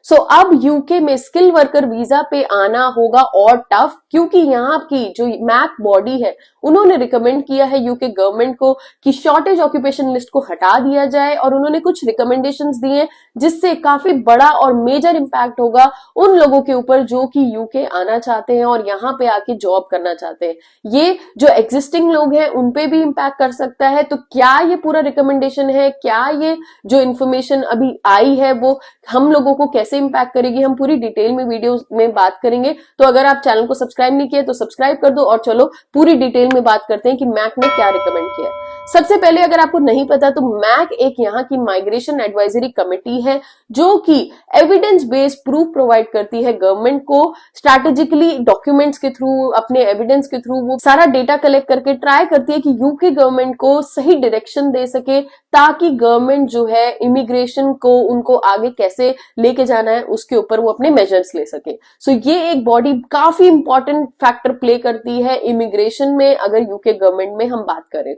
सो अब यूके में skill worker visa पे आना होगा और टफ, क्योंकि यहाँ की जो मैक बॉडी है उन्होंने रिकमेंड किया है यूके गवर्नमेंट को कि शॉर्टेज ऑक्यूपेशन लिस्ट को हटा दिया जाए, और उन्होंने कुछ रिकमेंडेशंस दिए जिससे काफी बड़ा और मेजर इंपैक्ट होगा उन लोगों के ऊपर जो कि यूके आना चाहते हैं और यहाँ पे आके जॉब करना चाहते हैं। ये जो एग्जिस्टिंग लोग हैं उन पे भी इंपैक्ट कर सकता है। तो क्या ये पूरा रिकमेंडेशन है, क्या ये जो इन्फॉर्मेशन अभी आई है वो हम लोगों को कैसे इंपैक्ट करेगी, हम पूरी डिटेल में वीडियो में बात करेंगे। तो अगर आप चैनल को सब्सक्राइब नहीं किए तो सब्सक्राइब कर दो और चलो पूरी डिटेल में बात करते हैं कि मैक ने क्या रिकमेंड किया है। सबसे पहले अगर आपको नहीं पता तो मैक एक यहाँ की माइग्रेशन एडवाइजरी कमेटी है जो कि एविडेंस बेस्ड प्रूफ प्रोवाइड करती है गवर्नमेंट को, स्ट्रैटेजिकली डॉक्यूमेंट्स के थ्रू, अपने एविडेंस के थ्रू वो सारा डेटा कलेक्ट करके ट्राई करती है कि यूके गवर्नमेंट को सही डायरेक्शन दे सके, ताकि गवर्नमेंट जो है इमिग्रेशन को उनको आगे कैसे लेके जाना है उसके ऊपर वो अपने मेजर्स ले सके। सो ये एक बॉडी काफी इंपॉर्टेंट फैक्टर प्ले करती है इमिग्रेशन में, अगर यूके गवर्नमेंट में हम बात करें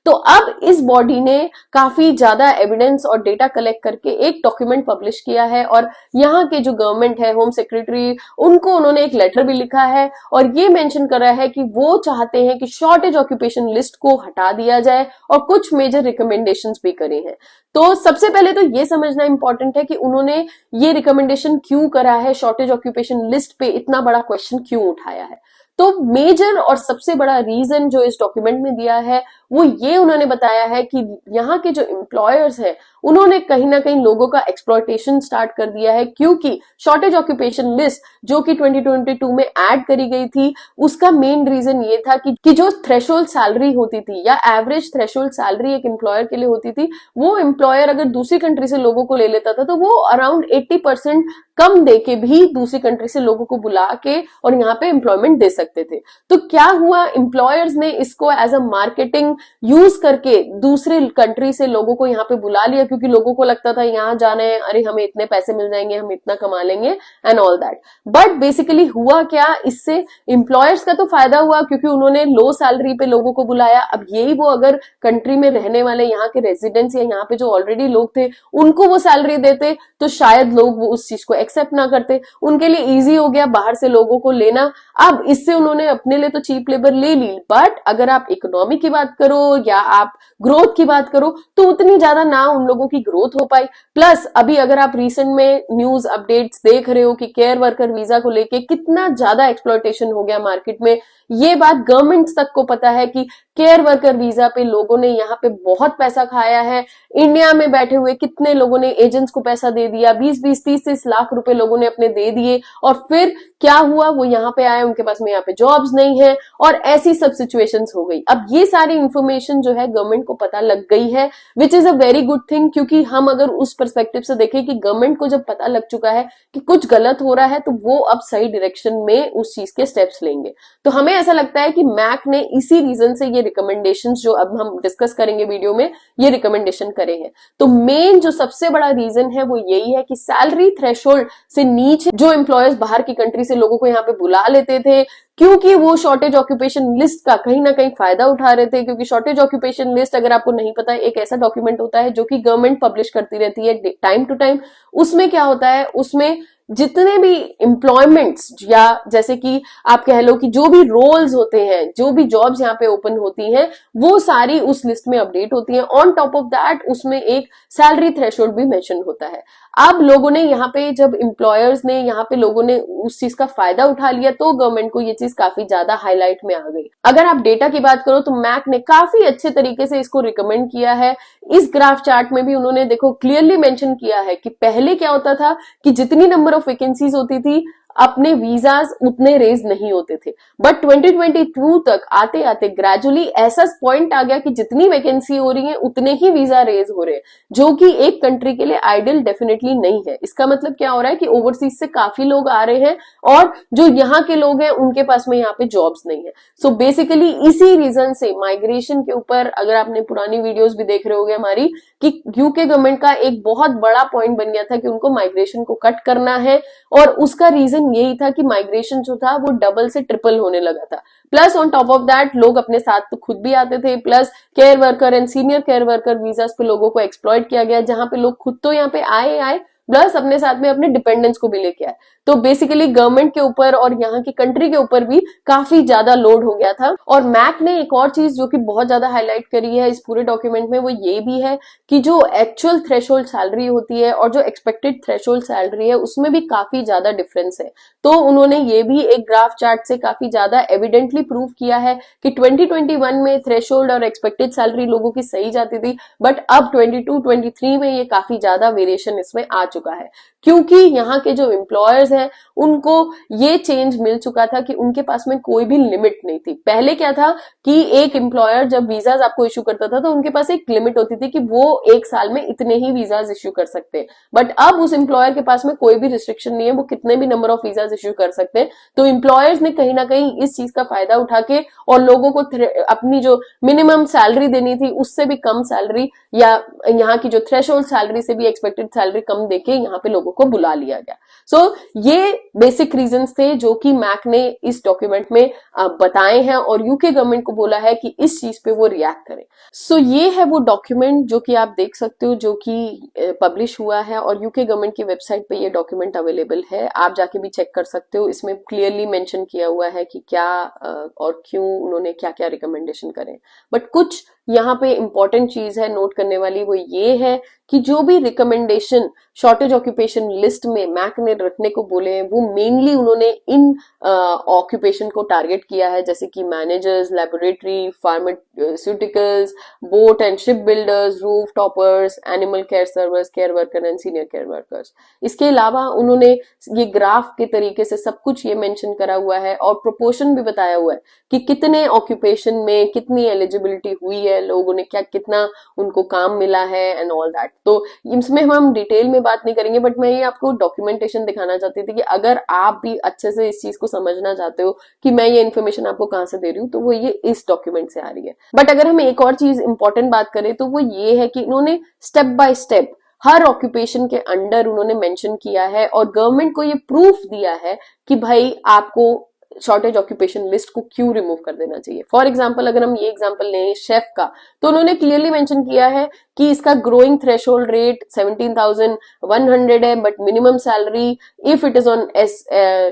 तो अब इस बॉडी ने काफी ज्यादा एविडेंस और डेटा कलेक्ट करके एक डॉक्यूमेंट पब्लिश किया है, और यहाँ के जो गवर्नमेंट है, होम सेक्रेटरी, उनको उन्होंने एक लेटर भी लिखा है और ये मेंशन करा है कि वो चाहते हैं कि शॉर्टेज ऑक्यूपेशन लिस्ट को हटा दिया जाए और कुछ मेजर रिकमेंडेशंस भी करे हैं। तो सबसे पहले तो ये समझना इंपॉर्टेंट है कि उन्होंने ये रिकमेंडेशन क्यों करा है, शॉर्टेज ऑक्यूपेशन लिस्ट पे इतना बड़ा क्वेश्चन क्यों उठाया है। तो मेजर और सबसे बड़ा रीजन जो इस डॉक्यूमेंट में दिया है वो ये उन्होंने बताया है कि यहाँ के जो एम्प्लॉयर्स हैं उन्होंने कहीं ना कहीं लोगों का एक्सप्लॉयटेशन स्टार्ट कर दिया है, क्योंकि शॉर्टेज ऑक्यूपेशन लिस्ट जो कि 2022 में ऐड करी गई थी उसका मेन रीजन ये था कि जो थ्रेशोल्ड सैलरी होती थी या एवरेज थ्रेशोल्ड सैलरी एक एम्प्लॉयर के लिए होती थी, वो एम्प्लॉयर अगर दूसरी कंट्री से लोगों को ले लेता था तो वो अराउंड 80% कम देके भी दूसरी कंट्री से लोगों को बुला के और यहाँ पे एम्प्लॉयमेंट दे सकते थे। तो क्या हुआ, एम्प्लॉयर्स ने इसको एज अ मार्केटिंग यूज करके दूसरे कंट्री से लोगों को यहाँ पे बुला लिया, क्योंकि लोगों को लगता था यहाँ जाना है, अरे हमें इतने पैसे मिल जाएंगे, हम इतना कमा लेंगे and all that. But basically हुआ क्या, इससे एम्प्लॉयर्स का तो फायदा हुआ क्योंकि उन्होंने लो सैलरी पे लोगों को बुलाया। अब यही वो अगर कंट्री में रहने वाले यहाँ के रेजिडेंट्स या यहाँ पे जो ऑलरेडी लोग थे उनको वो सैलरी देते तो शायद लोग वो उस चीज को एक्सेप्ट ना करते, उनके लिए इजी हो गया बाहर से लोगों को लेना। अब इससे उन्होंने अपने लिए तो चीप लेबर ले ली, बट अगर आप इकोनॉमी की बात करो या आप ग्रोथ की बात करो तो उतनी ज्यादा ना उन लोगों की ग्रोथ हो पाई। प्लस अभी अगर आप रिसेंट में न्यूज अपडेट्स देख रहे हो कि केयर वर्कर वीजा को लेके कितना ज्यादा एक्सप्लॉयटेशन हो गया मार्केट में, ये बात गवर्नमेंट तक को पता है कि केयर वर्कर वीजा पे लोगों ने यहाँ पे बहुत पैसा खाया है। इंडिया में बैठे हुए कितने लोगों ने एजेंट्स को पैसा दे दिया, 20-20, 30-30 लाख रुपए लोगों ने अपने दे दिए, और फिर क्या हुआ, वो यहाँ पे आए, उनके पास में यहाँ पे जॉब्स नहीं है और ऐसी सब सिचुएशंस हो गई। अब ये सारी इंफॉर्मेशन जो है गवर्नमेंट को पता लग गई है, which is a very good thing, क्योंकि हम अगर उस पर्सपेक्टिव से देखें कि गवर्नमेंट को जब पता लग चुका है कि कुछ गलत हो रहा है तो वो अब सही डायरेक्शन में उस चीज के स्टेप्स लेंगे। तो हमें ऐसा लगता है कि मैक ने इसी रीजन से ये रिकमेंडेशंस जो अब हम डिस्कस करेंगे वीडियो में, ये रिकमेंडेशन करे हैं। तो मेन जो सबसे बड़ा रीजन है वो यही है कि सैलरी थ्रेशोल्ड से नीचे जो एम्प्लॉयर्स बाहर की कंट्री से लोगों को यहाँ पे बुला लेते थे, क्योंकि वो शॉर्टेज ऑक्यूपेशन लिस्ट का कहीं ना कहीं फायदा उठा रहे थे। क्योंकि शॉर्टेज ऑक्यूपेशन लिस्ट, अगर आपको नहीं पता है, एक ऐसा डॉक्यूमेंट होता है जो कि गवर्नमेंट पब्लिश करती रहती है टाइम टू टाइम। उसमें क्या होता है, उसमें जितने भी एम्प्लॉयमेंट्स या जैसे कि आप कह लो कि जो भी रोल्स होते हैं, जो भी जॉब्स यहाँ पे ओपन होती हैं, वो सारी उस लिस्ट में अपडेट होती हैं। ऑन टॉप ऑफ दैट उसमें एक सैलरी थ्रेशोल्ड भी मेंशन होता है। अब लोगों ने यहाँ पे, जब एम्प्लॉयर्स ने यहाँ पे लोगों ने उस चीज का फायदा उठा लिया तो गवर्नमेंट को ये चीज काफी ज्यादा हाईलाइट में आ गई। अगर आप डेटा की बात करो तो मैक ने काफी अच्छे तरीके से इसको रिकमेंड किया है। इस ग्राफ चार्ट में भी उन्होंने देखो क्लियरली मेंशन किया है कि पहले क्या होता था कि जितनी नंबर ऑफ वैकेंसीज होती थी अपने वीजाज उतने रेज नहीं होते थे, बट 2022 तक आते आते ग्रेजुअली ऐसा पॉइंट आ गया कि जितनी वैकेंसी हो रही है उतने ही वीजा रेज हो रहे हैं, जो कि एक कंट्री के लिए आइडियल डेफिनेटली नहीं है। इसका मतलब क्या हो रहा है कि ओवरसीज से काफी लोग आ रहे हैं और जो यहाँ के लोग हैं उनके पास में यहाँ पे जॉब्स नहीं है। सो बेसिकली इसी रीजन से माइग्रेशन के ऊपर, अगर आपने पुरानी वीडियोस भी देख रहे होगे हमारी, कि यूके गवर्नमेंट का एक बहुत बड़ा पॉइंट बन गया था कि उनको माइग्रेशन को कट करना है, और उसका रीजन यही था कि माइग्रेशन जो था वो डबल से ट्रिपल होने लगा था। Plus on top of that लोग अपने साथ तो खुद भी आते थे, plus care worker and senior care worker visas पे लोगों को एक्सप्लॉइट किया गया, जहां पे लोग खुद तो यहाँ पे आए प्लस अपने साथ में अपने डिपेंडेंट्स को भी लेके आए। तो बेसिकली गवर्नमेंट के ऊपर और यहाँ की कंट्री के ऊपर भी काफी ज्यादा लोड हो गया था। और मैक ने एक और चीज जो कि बहुत ज्यादा हाईलाइट करी है इस पूरे डॉक्यूमेंट में, वो ये भी है कि जो एक्चुअल थ्रेशोल्ड सैलरी होती है और जो एक्सपेक्टेड थ्रेशोल्ड सैलरी है उसमें भी काफी ज्यादा डिफरेंस है। तो उन्होंने ये भी एक ग्राफ चार्ट से काफी ज्यादा एविडेंटली प्रूव किया है कि 2021 में थ्रेशोल्ड और एक्सपेक्टेड सैलरी लोगों की सही जाती थी, बट अब 22-23 में ये काफी ज्यादा वेरिएशन इसमें आ चुका है, क्योंकि यहाँ के जो एम्प्लॉयर्स हैं उनको ये चेंज मिल चुका था कि उनके पास में कोई भी लिमिट नहीं थी। पहले क्या था कि एक एम्प्लॉयर जब वीजाज आपको इश्यू करता था तो उनके पास एक लिमिट होती थी कि वो एक साल में इतने ही वीजाज इश्यू कर सकते हैं, बट अब उस एम्प्लॉयर के पास में कोई भी रिस्ट्रिक्शन नहीं है, वो कितने भी नंबर ऑफ वीजाज इश्यू कर सकते हैं। तो एम्प्लॉयर्स ने कहीं ना कहीं इस चीज का फायदा उठा के और लोगों को अपनी जो मिनिमम सैलरी देनी थी उससे भी कम सैलरी या यहाँ की जो थ्रेशोल्ड सैलरी से भी एक्सपेक्टेड सैलरी कम देके यहाँ पे लोगों को बुला लिया गया। सो ये बेसिक रीजंस थे जो कि मैक ने इस डॉक्यूमेंट में बताए हैं और यूके गवर्नमेंट को बोला है कि इस चीज पे वो रिएक्ट करें। सो ये है वो डॉक्यूमेंट जो कि आप देख सकते हो, जो कि पब्लिश हुआ है और यूके गवर्नमेंट की वेबसाइट पे ये डॉक्यूमेंट अवेलेबल है, आप जाके भी चेक कर सकते हो। इसमें क्लियरली मेंशन किया हुआ है कि क्या और क्यों उन्होंने क्या क्या रिकमेंडेशन करे। बट कुछ यहाँ पे इंपॉर्टेंट चीज है नोट करने वाली, वो ये है कि जो भी रिकमेंडेशन शॉर्टेज ऑक्यूपेशन लिस्ट में मैक ने रखने को बोले हैं वो मेनली उन्होंने इन ऑक्यूपेशन को टारगेट किया है, जैसे कि managers, laboratory, pharmaceuticals, boat and ship builders, roof toppers, animal care servers, care worker and senior care workers. इसके अलावा उन्होंने ये ग्राफ के तरीके से सब कुछ ये मेंशन करा हुआ है और प्रोपोर्शन भी बताया हुआ है कि कितने ऑक्यूपेशन में कितनी एलिजिबिलिटी हुई है, लोगों ने क्या कितना उनको काम मिला है एंड ऑल दैट। तो इसमें हम डिटेल में बात नहीं करेंगे, बट मैं ये आपको डॉक्यूमेंटेशन दिखाना चाहती थी कि अगर आप भी अच्छे से इस चीज को समझना चाहते हो कि मैं ये इन्फॉर्मेशन आपको कहां से दे रही हूँ, तो वो ये इस डॉक्यूमेंट से आ रही है। बट अगर हम एक और चीज इंपॉर्टेंट बात करें तो वो ये है कि इन्होंने step by step her occupation के अंडर उन्होंने मेंशन किया है और गवर्नमेंट को ये प्रूफ दिया है कि भाई आपको शॉर्टेज ऑक्यूपेशन लिस्ट को क्यों रिमूव कर देना चाहिए। फॉर एग्जांपल अगर हम ये एग्जांपल लें शेफ का, तो उन्होंने क्लियरली मेंशन किया है कि इसका ग्रोइंग थ्रेशोल्ड रेट 17,100 है, but minimum salary if it is on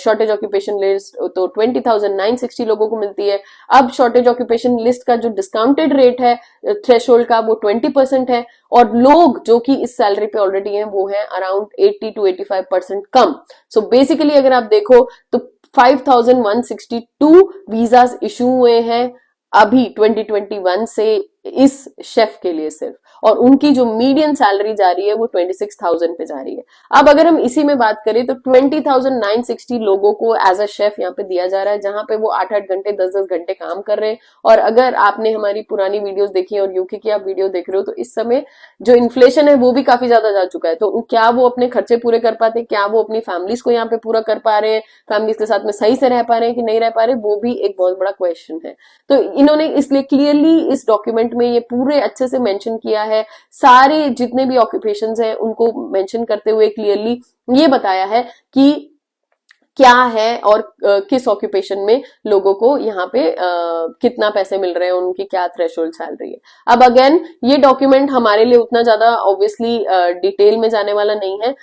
shortage occupation list तो 20,960 लोगों को मिलती है। अब शॉर्टेज ऑक्यूपेशन लिस्ट का जो डिस्काउंटेड रेट है थ्रेशोल्ड का वो 20% है और लोग जो कि इस सैलरी पे ऑलरेडी हैं वो है around 80 to 85% come. So basically अगर आप देखो तो 5,162 वीजास इशू हुए हैं अभी 2021 से इस शेफ के लिए सिर्फ, और उनकी जो मीडियन सैलरी जा रही है वो 26,000 पे जा रही है। अब अगर हम इसी में बात करें तो 20,960 लोगों को एज अ शेफ यहाँ पे दिया जा रहा है, जहां पे वो 8-8 घंटे 10-10 घंटे काम कर रहे हैं। और अगर आपने हमारी पुरानी वीडियोस देखी और यूके की आप वीडियो देख रहे हो तो इस समय जो इन्फ्लेशन है वो भी काफी ज्यादा जा चुका है। तो क्या वो अपने खर्चे पूरे कर पाते, क्या वो अपनी फैमिलीज को यहाँ पे पूरा कर पा रहे हैं, फैमिलीज के साथ में सही से रह पा रहे हैं कि नहीं रह पा रहे, वो भी एक बहुत बड़ा क्वेश्चन है। तो इन्होंने इसलिए क्लियरली इस डॉक्यूमेंट में ये पूरे अच्छे से मेंशन किया है, सारे जितने भी ऑक्यूपेशंस हैं उनको मेंशन करते हुए क्लियरली ये बताया है कि क्या है और किस ऑक्यूपेशन में लोगों को यहाँ पे कितना पैसे मिल रहे हैं, उनकी क्या थ्रेशोल्ड सैलरी है। अब अगेन ये डॉक्यूमेंट हमारे लिए उतना ज्यादा ऑब्वियसली डिटेल में जाने वाला नहीं है।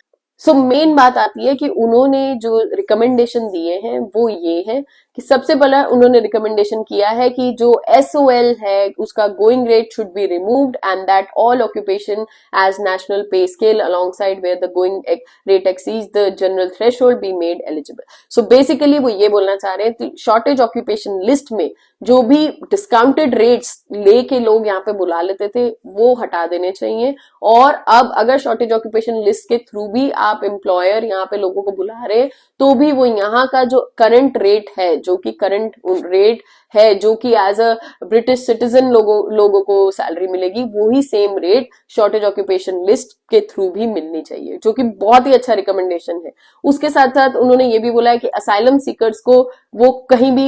सो मेन बात आती है कि उन्होंने जो रिकमेंडेशन दिए हैं वो ये है कि सबसे पहला उन्होंने रिकमेंडेशन किया है कि जो SOL है उसका going rate should be removed and that all occupation as national pay scale alongside where the going rate exceeds the general threshold be made eligible. So basically वो ये बोलना चाह रहे हैं कि शॉर्टेज ऑक्यूपेशन लिस्ट में जो भी डिस्काउंटेड रेट्स लेके लोग यहाँ पे बुला लेते थे वो हटा देने चाहिए, और अब अगर शॉर्टेज ऑक्यूपेशन लिस्ट के थ्रू भी आप एम्प्लॉयर यहाँ पे लोगों को बुला रहे हैं तो भी वो यहाँ का जो करंट रेट है, जो कि करंट रेट है जो कि एज अ ब्रिटिश सिटीजन लोगों को सैलरी मिलेगी, वही same rate shortage occupation list के थ्रू भी मिलनी चाहिए, जो कि बहुत ही अच्छा रिकमेंडेशन है। उसके साथ साथ उन्होंने ये भी बोला है कि असाइलम सीकर्स को वो कहीं भी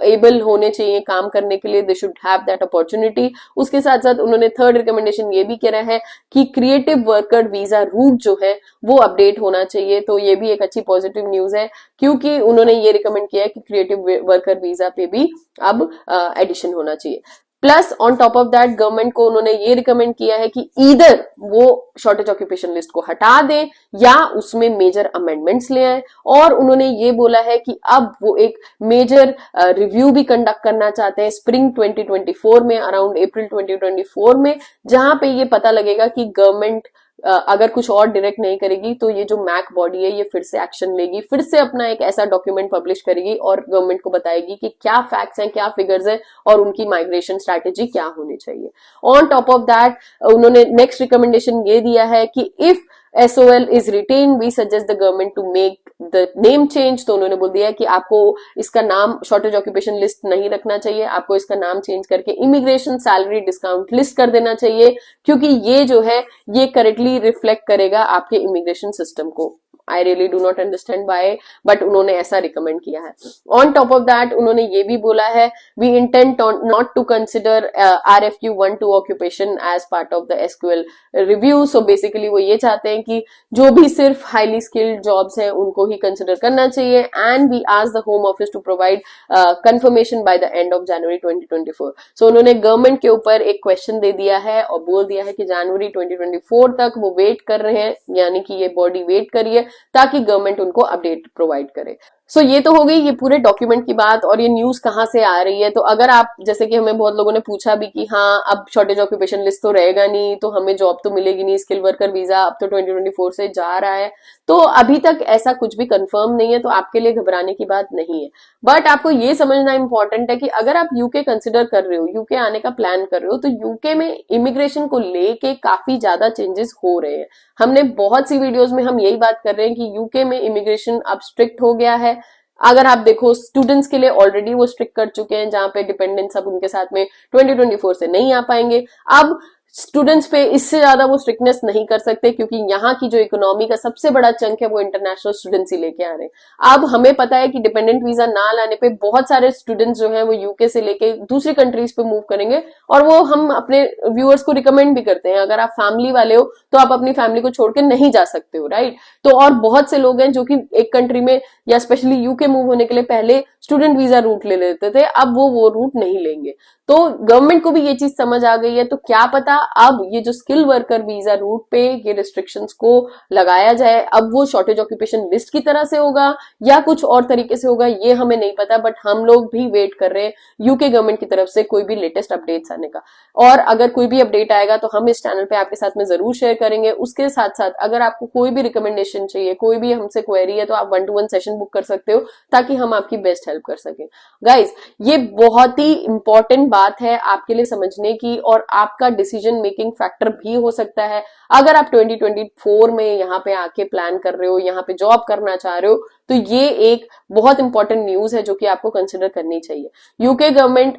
एबल होने चाहिए काम करने के लिए, they should have that opportunity. उसके साथ साथ उन्होंने थर्ड रिकमेंडेशन ये भी करा है कि क्रिएटिव वर्कर वीजा रूट जो है वो अपडेट होना चाहिए। तो ये भी एक अच्छी पॉजिटिव न्यूज है, क्योंकि उन्होंने ये रिकमेंड किया है कि क्रिएटिव वर्कर वीजा पे भी अब एडिशन होना चाहिए। Plus on top of that government को उन्होंने ये रिकमेंड किया है कि ईदर वो शॉर्टेज ऑक्यूपेशन लिस्ट को हटा दें या उसमें मेजर अमेंडमेंट्स ले आए, और उन्होंने ये बोला है कि अब वो एक मेजर रिव्यू भी कंडक्ट करना चाहते हैं स्प्रिंग 2024 में, अराउंड अप्रैल 2024 में, जहां पे ये पता लगेगा कि गवर्नमेंट अगर कुछ और डायरेक्ट नहीं करेगी तो ये जो मैक बॉडी है ये फिर से एक्शन लेगी, फिर से अपना एक ऐसा डॉक्यूमेंट पब्लिश करेगी और गवर्नमेंट को बताएगी कि क्या फैक्ट्स हैं, क्या फिगर्स हैं और उनकी माइग्रेशन स्ट्रैटेजी क्या होनी चाहिए। ऑन टॉप ऑफ दैट उन्होंने नेक्स्ट रिकमेंडेशन ये दिया है कि if SOL is retained, we suggest the government to make the name change। तो उन्होंने बोल दिया है कि आपको इसका नाम शॉर्टेज ऑक्यूपेशन लिस्ट नहीं रखना चाहिए, आपको इसका नाम चेंज करके इमिग्रेशन सैलरी डिस्काउंट लिस्ट कर देना चाहिए, क्योंकि ये जो है ये करेक्टली रिफ्लेक्ट करेगा आपके इमिग्रेशन सिस्टम को। I really do not understand by, but उन्होंने ऐसा रिकमेंड किया है। ऑन टॉप ऑफ दैट उन्होंने ये भी बोला है we intend not to consider RFQ 1-2 occupation as part of the SQL review. So basically वो ये चाहते हैं कि जो भी सिर्फ हाईली स्किल्ड जॉब्स हैं उनको ही कंसिडर करना चाहिए, and we ask the home office to provide confirmation by the end of January 2024। So उन्होंने गवर्नमेंट के ऊपर एक क्वेश्चन दे दिया है और बोल दिया है कि जनवरी 2024 तक वो वेट कर रहे हैं, यानी कि ये बॉडी वेट करिए ताकि गवर्नमेंट उनको अपडेट प्रोवाइड करे। सो ये तो हो गई ये पूरे डॉक्यूमेंट की बात, और ये न्यूज कहाँ से आ रही है। तो अगर आप, जैसे कि हमें बहुत लोगों ने पूछा भी कि हाँ अब शॉर्टेज ऑक्यूपेशन लिस्ट तो रहेगा नहीं, तो हमें जॉब तो मिलेगी नहीं, स्किल वर्कर वीजा अब तो 2024 से जा रहा है, तो अभी तक ऐसा कुछ भी कंफर्म नहीं है, तो आपके लिए घबराने की बात नहीं है। बट आपको ये समझना इंपॉर्टेंट है कि अगर आप यूके कंसिडर कर रहे हो, यूके आने का प्लान कर रहे हो, तो यूके में इमिग्रेशन को लेके काफी ज्यादा चेंजेस हो रहे हैं। हमने बहुत सी वीडियोस में हम यही बात कर रहे हैं कि यूके में इमिग्रेशन अब स्ट्रिक्ट हो गया है। अगर आप देखो स्टूडेंट्स के लिए ऑलरेडी वो स्ट्रिक्ट कर चुके हैं, जहां पे डिपेंडेंट्स अब उनके साथ में 2024 से नहीं आ पाएंगे। अब स्टूडेंट्स पे इससे ज्यादा वो स्ट्रिक्टनेस नहीं कर सकते, क्योंकि यहाँ की जो इकोनॉमी का सबसे बड़ा चंक है वो इंटरनेशनल स्टूडेंट्स ही लेके आ रहे हैं। अब हमें पता है कि डिपेंडेंट वीजा ना लाने पे बहुत सारे स्टूडेंट्स जो हैं वो यूके से लेके दूसरी कंट्रीज पे मूव करेंगे, और वो हम अपने व्यूअर्स को रिकमेंड भी करते हैं। अगर आप फैमिली वाले हो तो आप अपनी फैमिली को छोड़ के नहीं जा सकते हो, राइट। तो और बहुत से लोग हैं जो कि एक कंट्री में या स्पेशली यूके मूव होने के लिए पहले स्टूडेंट वीजा रूट ले लेते थे, अब वो रूट नहीं लेंगे। तो गवर्नमेंट को भी ये चीज समझ आ गई है, तो क्या पता अब ये जो स्किल वर्कर वीजा रूट पे ये रिस्ट्रिक्शंस को लगाया जाए, अब वो शॉर्टेज ऑक्यूपेशन लिस्ट की तरह से होगा या कुछ और तरीके से होगा, ये हमें नहीं पता। बट हम लोग भी वेट कर रहे हैं यूके गवर्नमेंट की तरफ से कोई भी लेटेस्ट अपडेट्स आने का, और अगर कोई भी अपडेट आएगा तो हम इस चैनल पे आपके साथ में जरूर शेयर करेंगे। उसके साथ साथ अगर आपको कोई भी रिकमेंडेशन चाहिए, कोई भी हमसे क्वेरी है, तो आप 1-to-1 सेशन बुक कर सकते हो ताकि हम आपकी बेस्ट हेल्प कर सके। गाइज, ये बहुत ही इंपॉर्टेंट बात है आपके लिए समझने की, और आपका डिसीजन मेकिंग फैक्टर भी हो सकता है। अगर आप 2024 में यहाँ पे आके प्लान कर रहे हो, यहाँ पे जॉब करना चाह रहे हो, तो ये एक बहुत इंपॉर्टेंट न्यूज है जो कि आपको कंसिडर करनी चाहिए। यूके गवर्नमेंट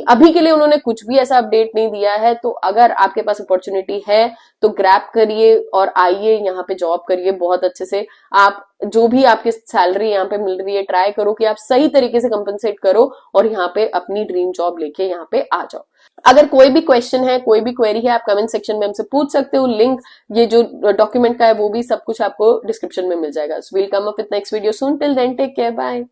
अभी के लिए उन्होंने कुछ भी ऐसा अपडेट नहीं दिया है, तो अगर आपके पास अपॉर्चुनिटी है तो ग्रैब करिए और आइए यहाँ पे जॉब करिए बहुत अच्छे से। आप जो भी आपकी सैलरी यहाँ पे मिल रही है, ट्राई करो कि आप सही तरीके से कंपनसेट करो और यहाँ पे अपनी ड्रीम जॉब लेके यहाँ पे आ जाओ। अगर कोई भी क्वेश्चन है, कोई भी क्वेरी है, आप कमेंट सेक्शन में हमसे पूछ सकते हो। लिंक ये जो डॉक्यूमेंट का है वो भी सब कुछ आपको डिस्क्रिप्शन में मिल जाएगा। So will come up with next video soon. Till then take care, bye.